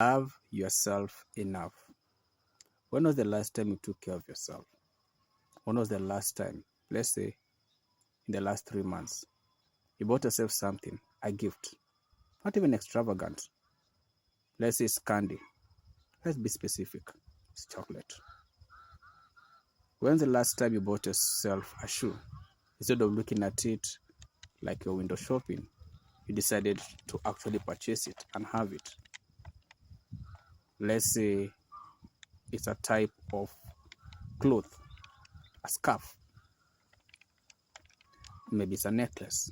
Love yourself enough. When was the last time you took care of yourself? When was the last time, let's say in the last 3 months, you bought yourself something, a gift, not even extravagant. Let's say it's candy. Let's be specific. It's chocolate. When's the last time you bought yourself a shoe? Instead of looking at it like you're window shopping, you decided to actually purchase it and have it. Let's say it's a type of cloth, a scarf, maybe it's a necklace.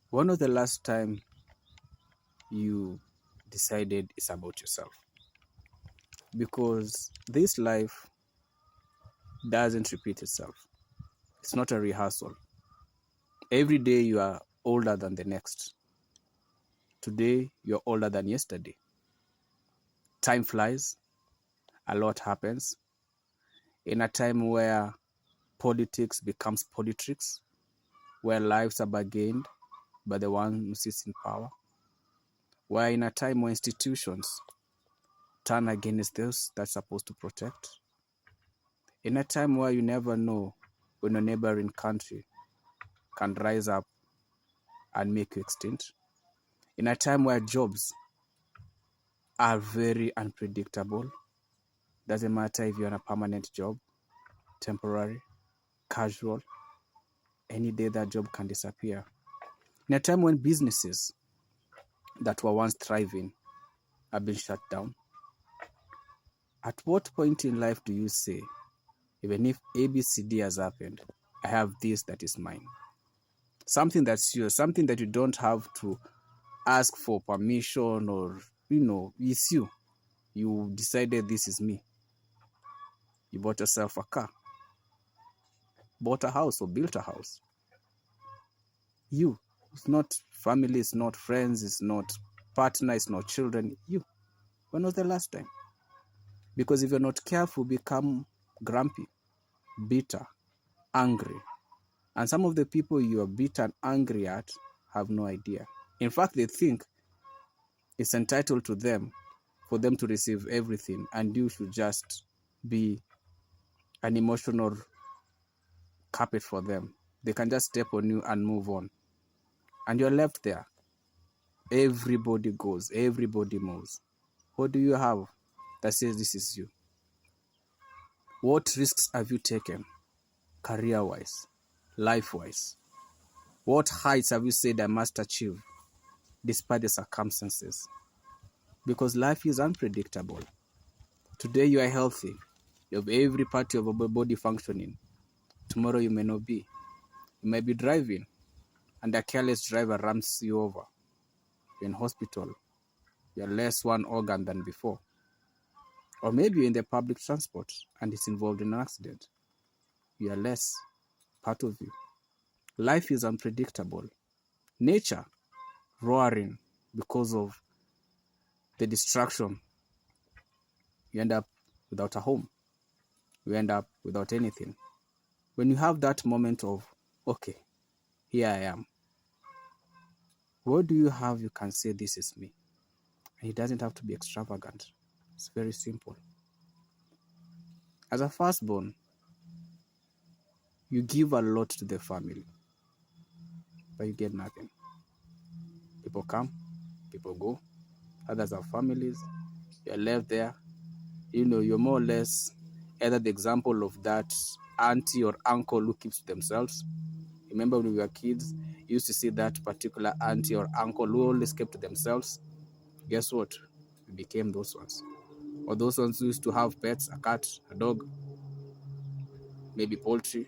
When was the last time you decided it's about yourself? Because this life doesn't repeat itself. It's not a rehearsal. Every day you are older than the next. Today you're older than yesterday. Time flies. A lot happens. In a time where politics becomes politics, where lives are bargained by the one who sits in power, where in a time where institutions turn against those that's supposed to protect, in a time where you never know when a neighboring country can rise up and make you extinct, in a time where jobs are very unpredictable, doesn't matter if you're on a permanent job, temporary, casual, any day that job can disappear. In a time when businesses that were once thriving have been shut down, at what point in life do you say, even if ABCD has happened, I have this that is mine? Something that's yours, something that you don't have to ask for permission or, it's you. You decided this is me. You bought yourself a car, bought a house or built a house. You. It's not family, it's not friends, it's not partner, it's not children. You. When was the last time? Because if you're not careful, become grumpy, bitter, angry. And some of the people you are bitter and angry at have no idea. In fact, they think it's entitled to them for them to receive everything, and you should just be an emotional carpet for them. They can just step on you and move on. And you're left there. Everybody goes, everybody moves. What do you have that says this is you? What risks have you taken, career-wise, life-wise? What heights have you said I must achieve despite the circumstances? Because life is unpredictable. Today you are healthy. You have every part of your body functioning. Tomorrow you may not be. You might be driving and a careless driver runs you over. You're in hospital. You're less one organ than before. Or maybe you're in the public transport and it's involved in an accident. You are less part of you. Life is unpredictable. Nature roaring because of the distraction. You end up without a home. You end up without anything. When you have that moment of, okay, here I am. What do you have you can say this is me? And it doesn't have to be extravagant. It's very simple. As a firstborn, you give a lot to the family, but you get nothing. People come, people go. Others have families. You're left there. You're more or less either the example of that auntie or uncle who keeps to themselves. Remember when we were kids, you used to see that particular auntie or uncle who always kept to themselves. Guess what? We became those ones. Or those ones who used to have pets, a cat, a dog, maybe poultry.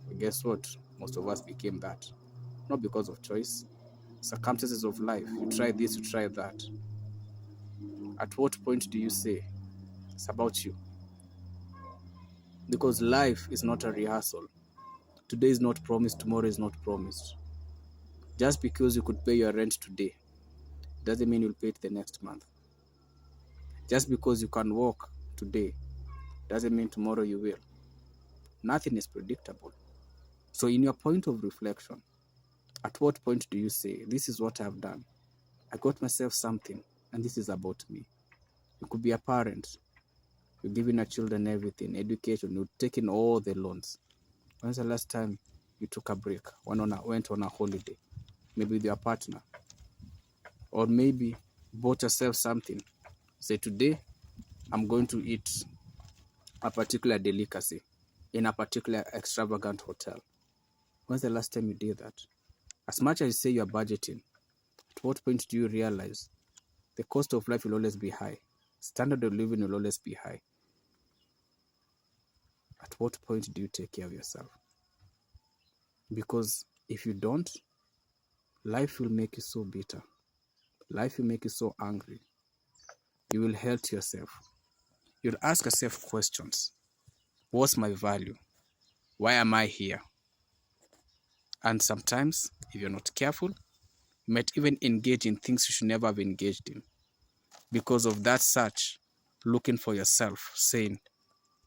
But guess what? Most of us became that. Not because of choice. Circumstances of life. You try this, you try that. At what point do you say it's about you? Because life is not a rehearsal. Today is not promised, tomorrow is not promised. Just because you could pay your rent today doesn't mean you'll pay it the next month. Just because you can walk today doesn't mean tomorrow you will. Nothing is predictable. So in your point of reflection, at what point do you say, this is what I've done? I got myself something. And this is about me. You could be a parent. You're giving your children everything, education. You're taking all the loans. When's the last time you took a break? Went on a holiday, maybe with your partner, or maybe bought yourself something. Say, today I'm going to eat a particular delicacy in a particular extravagant hotel. When's the last time you did that? As much as you say you're budgeting, at what point do you realize the cost of life will always be high? Standard of living will always be high. At what point do you take care of yourself? Because if you don't, life will make you so bitter. Life will make you so angry. You will hate yourself. You'll ask yourself questions. What's my value? Why am I here? And sometimes, if you're not careful, you might even engage in things you should never have engaged in. Because of that search, looking for yourself, saying,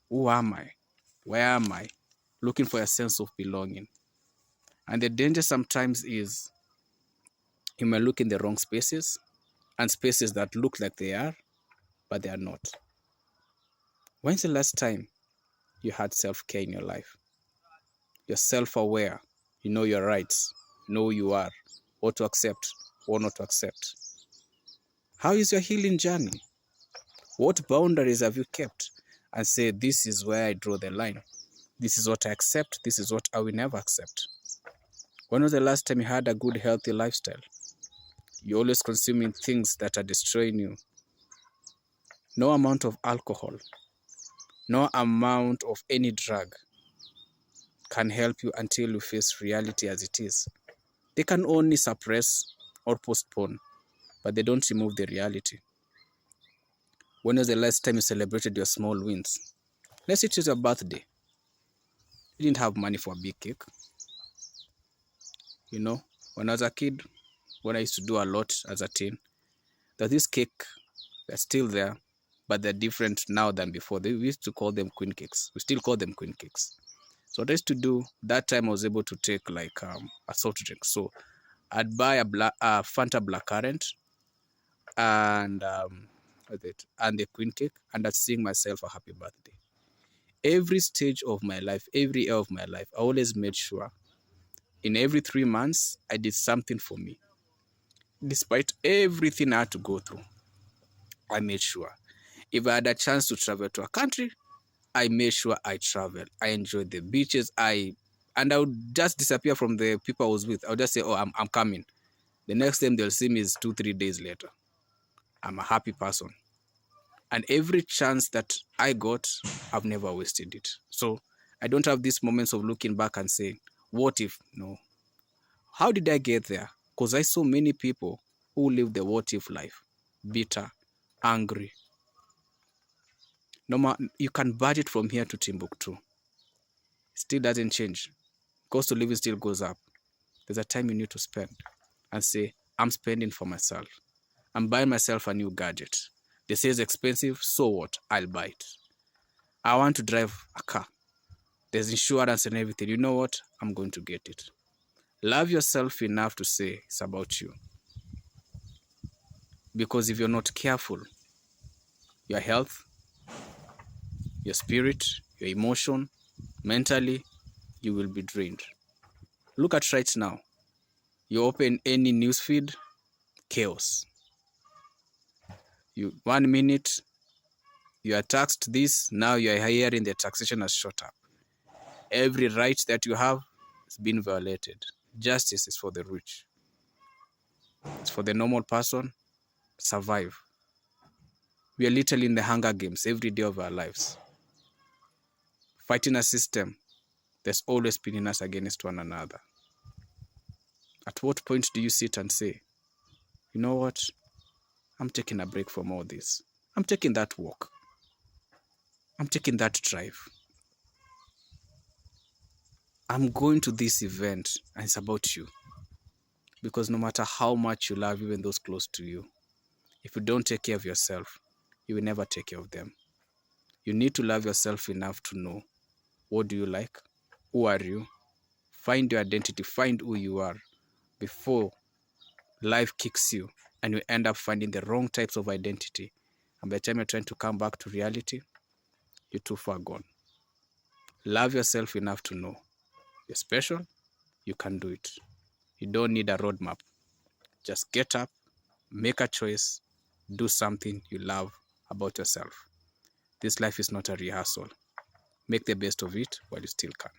who am I? Where am I? Looking for a sense of belonging. And the danger sometimes is you may look in the wrong spaces and spaces that look like they are, but they are not. When's the last time you had self-care in your life? You're self-aware. You know your rights. You know who you are. What to accept, what not to accept. How is your healing journey? What boundaries have you kept? And say, this is where I draw the line. This is what I accept. This is what I will never accept. When was the last time you had a good, healthy lifestyle? You're always consuming things that are destroying you. No amount of alcohol, no amount of any drug can help you until you face reality as it is. They can only suppress or postpone, but they don't remove the reality. When was the last time you celebrated your small wins? Let's say it was your birthday. You didn't have money for a big cake. You know, when I was a kid, when I used to do a lot as a teen, there's this cake that's still there, but they're different now than before. We used to call them queen cakes. We still call them queen cakes. So what I used to do, that time I was able to take like a salt drink. So I'd buy a Fanta blackcurrant and and the queen cake, and I'd sing myself a happy birthday. Every stage of my life, every year of my life, I always made sure in every 3 months, I did something for me. Despite everything I had to go through, I made sure. If I had a chance to travel to a country, I made sure I traveled. I enjoyed the beaches. And I would just disappear from the people I was with. I would just say, oh, I'm coming. The next time they'll see me is 2-3 days later. I'm a happy person. And every chance that I got, I've never wasted it. So I don't have these moments of looking back and saying, what if? No. How did I get there? Because I saw many people who live the what if life. Bitter, angry. No matter, you can budget from here to Timbuktu. Still doesn't change. Cost of living still goes up. There's a time you need to spend and say, I'm spending for myself. I'm buying myself a new gadget. They say it's expensive, so what? I'll buy it. I want to drive a car. There's insurance and everything. You know what? I'm going to get it. Love yourself enough to say it's about you. Because if you're not careful, your health, your spirit, your emotion, mentally, you will be drained. Look at right now. You open any news feed, chaos. You 1 minute, you are taxed this, now you are hearing the taxation has shot up. Every right that you have is being violated. Justice is for the rich. It's for the normal person. Survive. We are literally in the Hunger Games every day of our lives. Fighting a system that's always pinning us against one another. At what point do you sit and say, you know what? I'm taking a break from all this. I'm taking that walk. I'm taking that drive. I'm going to this event and it's about you. Because no matter how much you love even those close to you, if you don't take care of yourself, you will never take care of them. You need to love yourself enough to know what do you like, who are you, find your identity, find who you are before life kicks you and you end up finding the wrong types of identity. And by the time you're trying to come back to reality, you're too far gone. Love yourself enough to know you're special, you can do it. You don't need a roadmap. Just get up, make a choice, do something you love about yourself. This life is not a rehearsal. Make the best of it while you still can.